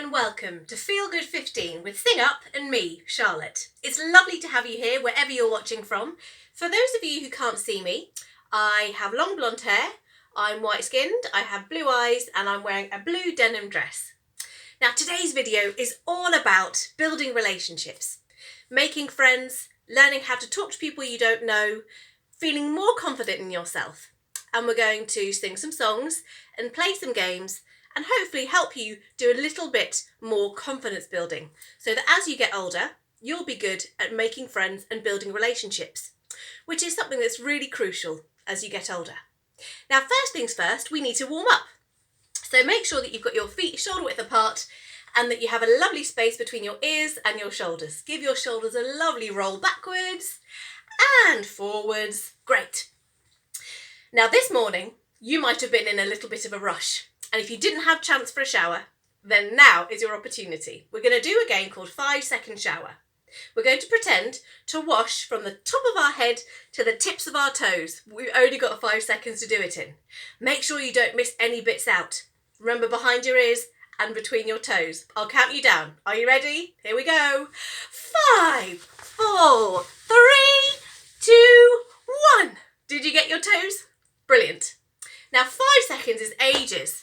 and welcome to Feel Good 15 with Sing Up and me, Charlotte. It's lovely to have you here wherever you're watching from. For those of you who can't see me, I have long blonde hair, I'm white skinned, I have blue eyes and I'm wearing a blue denim dress. Now today's video is all about building relationships, making friends, learning how to talk to people you don't know, feeling more confident in yourself. And we're going to sing some songs and play some games and hopefully help you do a little bit more confidence building so that as you get older, you'll be good at making friends and building relationships, which is something that's really crucial as you get older. Now, first things first, we need to warm up. So make sure that you've got your feet shoulder width apart and that you have a lovely space between your ears and your shoulders. Give your shoulders a lovely roll backwards and forwards. Great. Now this morning, you might have been in a little bit of a rush. And if you didn't have a chance for a shower, then now is your opportunity. We're going to do a game called 5-second shower. We're going to pretend to wash from the top of our head to the tips of our toes. We've only got 5 seconds to do it in. Make sure you don't miss any bits out. Remember, behind your ears and between your toes. I'll count you down. Are you ready? Here we go. 5, 4, 3, 2, 1. Did you get your toes? Brilliant. Now 5 seconds is ages.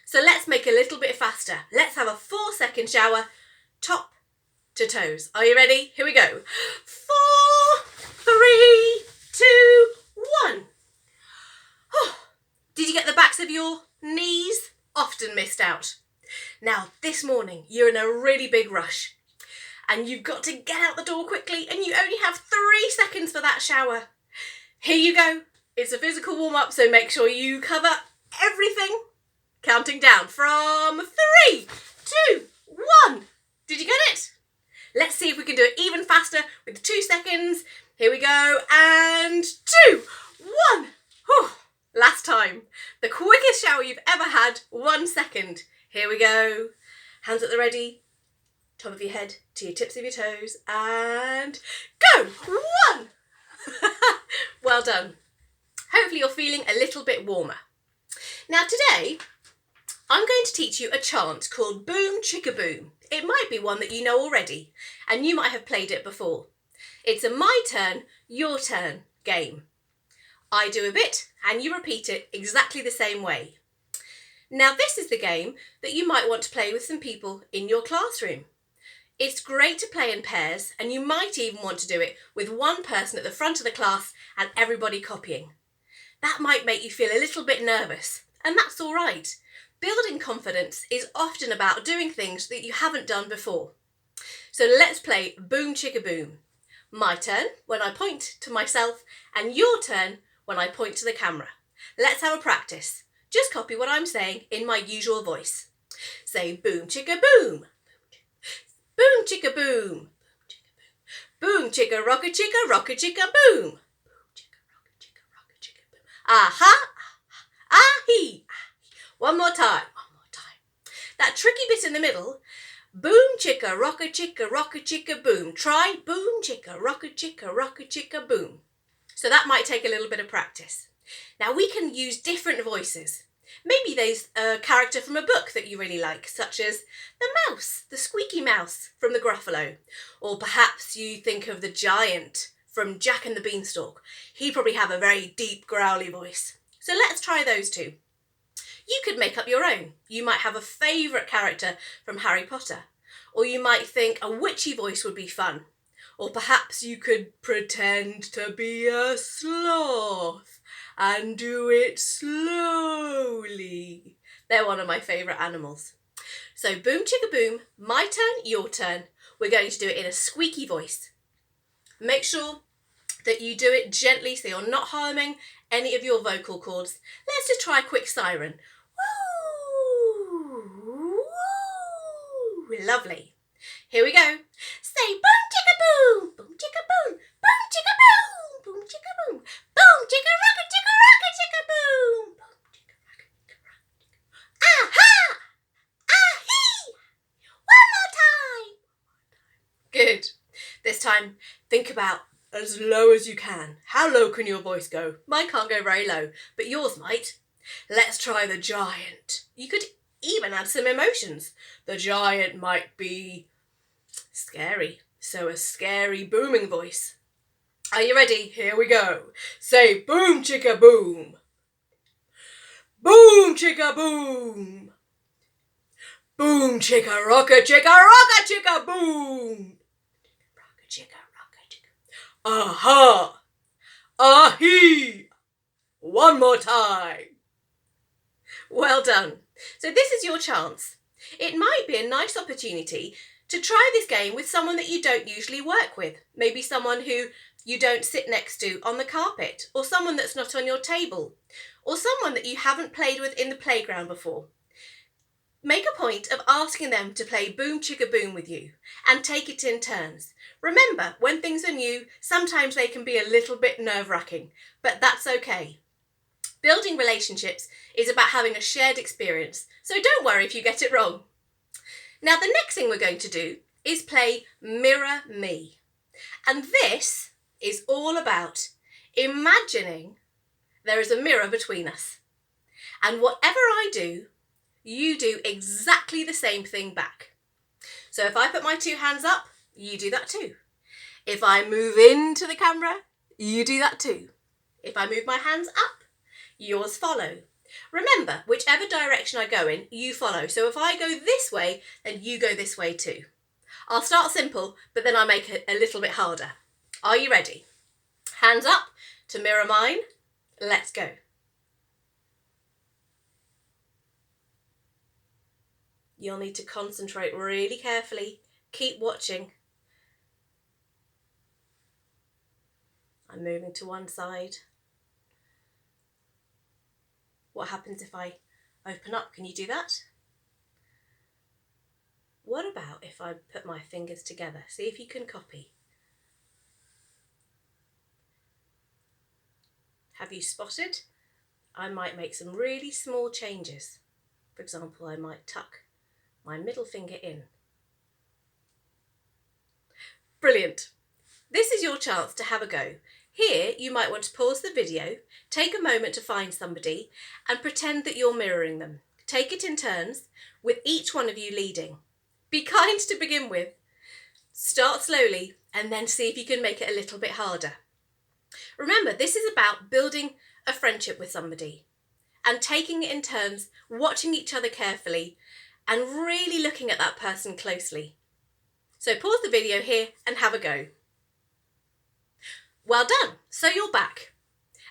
So let's make a little bit faster. Let's have a 4-second shower, top to toes. Are you ready? Here we go. 4, 3, 2, 1. Oh, did you get the backs of your knees? Often missed out. Now, this morning, you're in a really big rush and you've got to get out the door quickly and you only have 3 seconds for that shower. Here you go. It's a physical warm-up, so make sure you cover everything. Counting down from 3, 2, 1. Did you get it? Let's see if we can do it even faster with 2 seconds. Here we go. And 2, 1. Whew. Last time. The quickest shower you've ever had, 1 second. Here we go. Hands at the ready. Top of your head to your tips of your toes. And go. 1. Well done. Hopefully you're feeling a little bit warmer. Now today, I'm going to teach you a chant called Boom Chicka Boom. It might be one that you know already, and you might have played it before. It's a my turn, your turn game. I do a bit, and you repeat it exactly the same way. Now this is the game that you might want to play with some people in your classroom. It's great to play in pairs, and you might even want to do it with one person at the front of the class and everybody copying. That might make you feel a little bit nervous, and that's all right. Building confidence is often about doing things that you haven't done before. So let's play Boom Chicka Boom. My turn when I point to myself and your turn when I point to the camera. Let's have a practice. Just copy what I'm saying in my usual voice. Say boom chicka boom. Boom chicka boom. Boom chicka rocka chicka boom. Aha, ah-hee. One more time. That tricky bit in the middle, boom chicka chicka boom. Try boom chicka chicka boom. So that might take a little bit of practice. Now we can use different voices. Maybe there's a character from a book that you really like, such as the mouse, the squeaky mouse from the Gruffalo. Or perhaps you think of the giant from Jack and the Beanstalk. He probably have a very deep growly voice. So let's try those two. You could make up your own. You might have a favourite character from Harry Potter. Or you might think a witchy voice would be fun. Or perhaps you could pretend to be a sloth and do it slowly. They're one of my favourite animals. So boom chicka boom, my turn, your turn. We're going to do it in a squeaky voice. Make sure that you do it gently so you're not harming any of your vocal cords. Let's just try a quick siren. Woo! Woo! Lovely. Here we go. Say boom chicka boom, boom chicka boom, boom chicka boom, boom chicka boom, boom chicka rocka chicka boom, boom chicka rocka chicka. Aha! Ah-hee! One more time. Good. This time, think about as low as you can. How low can your voice go? Mine can't go very low, but yours might. Let's try the giant. You could even add some emotions. The giant might be scary, so a scary booming voice. Are you ready? Here we go. Say boom chicka boom. Boom chicka boom. Boom chicka chicka boom. Rocka chicka. Aha. Ahee. One more time. Well done. So this is your chance. It might be a nice opportunity to try this game with someone that you don't usually work with. Maybe someone who you don't sit next to on the carpet, or someone that's not on your table, or someone that you haven't played with in the playground before. Make a point of asking them to play Boom Chicka Boom with you and take it in turns. Remember, when things are new, sometimes they can be a little bit nerve-wracking, but that's okay. Building relationships is about having a shared experience, so don't worry if you get it wrong. Now, the next thing we're going to do is play Mirror Me. And this is all about imagining there is a mirror between us. And whatever I do, you do exactly the same thing back. So if I put my two hands up, you do that too. If I move into the camera, you do that too. If I move my hands up, yours follow. Remember, whichever direction I go in, you follow. So if I go this way, then you go this way too. I'll start simple, but then I'll make it a little bit harder. Are you ready? Hands up to mirror mine. Let's go. You'll need to concentrate really carefully. Keep watching. I'm moving to one side. What happens if I open up? Can you do that? What about if I put my fingers together? See if you can copy. Have you spotted? I might make some really small changes. For example, I might tuck my middle finger in. Brilliant. This is your chance to have a go. Here, you might want to pause the video, take a moment to find somebody, and pretend that you're mirroring them. Take it in turns, with each one of you leading. Be kind to begin with. Start slowly, and then see if you can make it a little bit harder. Remember, this is about building a friendship with somebody, and taking it in turns, watching each other carefully, and really looking at that person closely. So pause the video here and have a go. Well done, so you're back.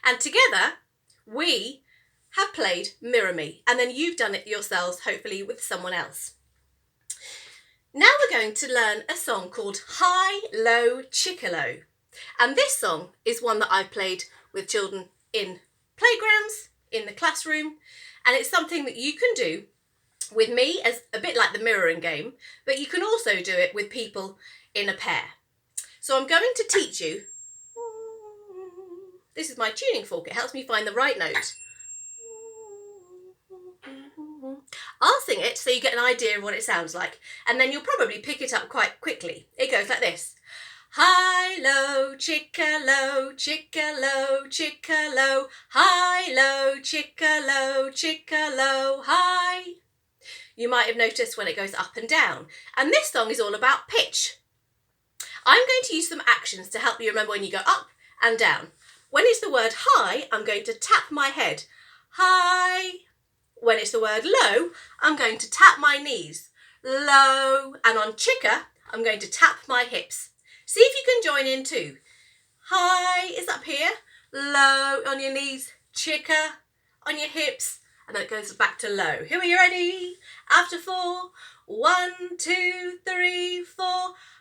And together, we have played Mirror Me, and then you've done it yourselves, hopefully with someone else. Now we're going to learn a song called High, Low, Chickalo. And this song is one that I've played with children in playgrounds, in the classroom, and it's something that you can do with me as a bit like the mirroring game, but you can also do it with people in a pair. So I'm going to teach you. This is my tuning fork. It helps me find the right note. I'll sing it so you get an idea of what it sounds like, and then you'll probably pick it up quite quickly. It goes like this. High, low, chickalo, chickalo, chickalo. High, low, chickalo, chickalo, high. You might have noticed when it goes up and down. And this song is all about pitch. I'm going to use some actions to help you remember when you go up and down. When it's the word high, I'm going to tap my head. High. When it's the word low, I'm going to tap my knees. Low. And on chicka, I'm going to tap my hips. See if you can join in too. High is up here. Low on your knees. Chicka on your hips. And then it goes back to low. Here, are you ready? After 4. 1, 2, 3, 4.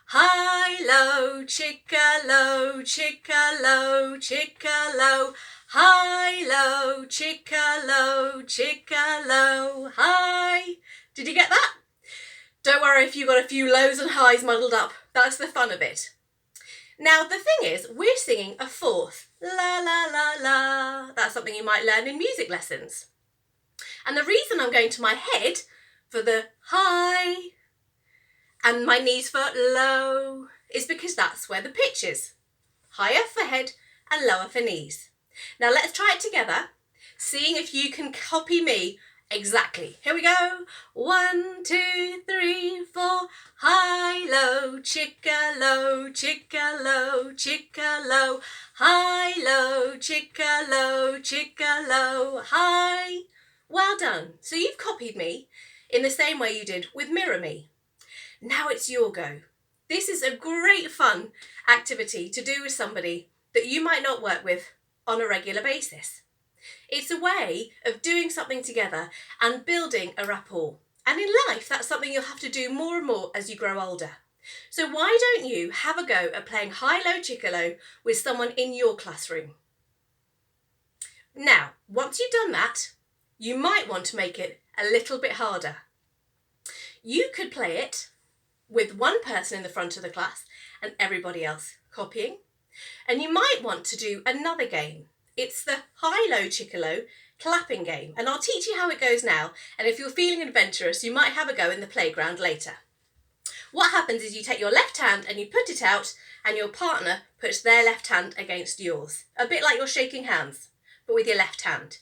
High, low, chickalo, chickalo, chickalo. High, low, chickalo, chickalo, high. Did you get that? Don't worry if you've got a few lows and highs muddled up. That's the fun of it. Now, the thing is, we're singing a fourth. La, la, la, la. That's something you might learn in music lessons. And the reason I'm going to my head for the high and my knees for low is because that's where the pitch is. Higher for head and lower for knees. Now let's try it together, seeing if you can copy me Exactly. Here we go. 1, 2, 3, 4. High, low, chickalo, chickalo, chickalo. High, low, chickalo, chickalo. High. Well done. So you've copied me in the same way you did with Mirror Me. Now it's your go. This is a great fun activity to do with somebody that you might not work with on a regular basis. It's a way of doing something together and building a rapport. And in life, that's something you'll have to do more and more as you grow older. So why don't you have a go at playing high-low chickalo with someone in your classroom? Now, once you've done that, you might want to make it a little bit harder. You could play it with one person in the front of the class and everybody else copying. And you might want to do another game. It's the high-low chickalo clapping game, and I'll teach you how it goes now, and if you're feeling adventurous, you might have a go in the playground later. What happens is you take your left hand and you put it out, and your partner puts their left hand against yours. A bit like you're shaking hands, but with your left hand.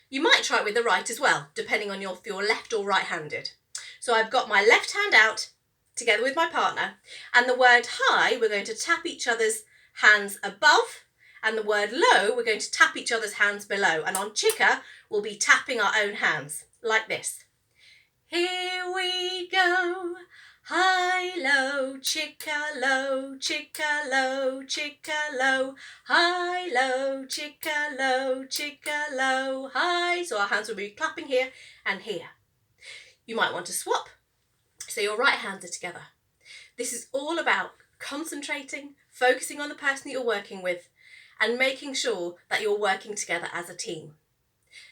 You might try it with the right as well, depending on if you're left or right-handed. So I've got my left hand out, together with my partner, and the word high, we're going to tap each other's hands above, and the word low, we're going to tap each other's hands below. And on chicka, we'll be tapping our own hands, like this. Here we go, high, low, chickalo, chickalo, chickalo, high, low, chickalo, chickalo, high. So our hands will be clapping here and here. You might want to swap, so your right hands are together. This is all about concentrating, focusing on the person that you're working with, and making sure that you're working together as a team.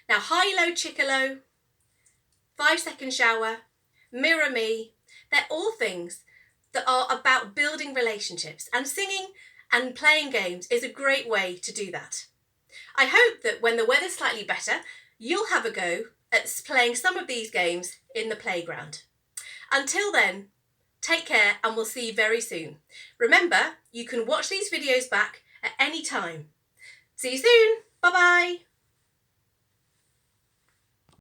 Now, high-low chickalo, 5-second shower, mirror me, they're all things that are about building relationships, and singing and playing games is a great way to do that. I hope that when the weather's slightly better, you'll have a go at playing some of these games in the playground. Until then, take care and we'll see you very soon. Remember, you can watch these videos back at any time. See you soon. Bye-bye.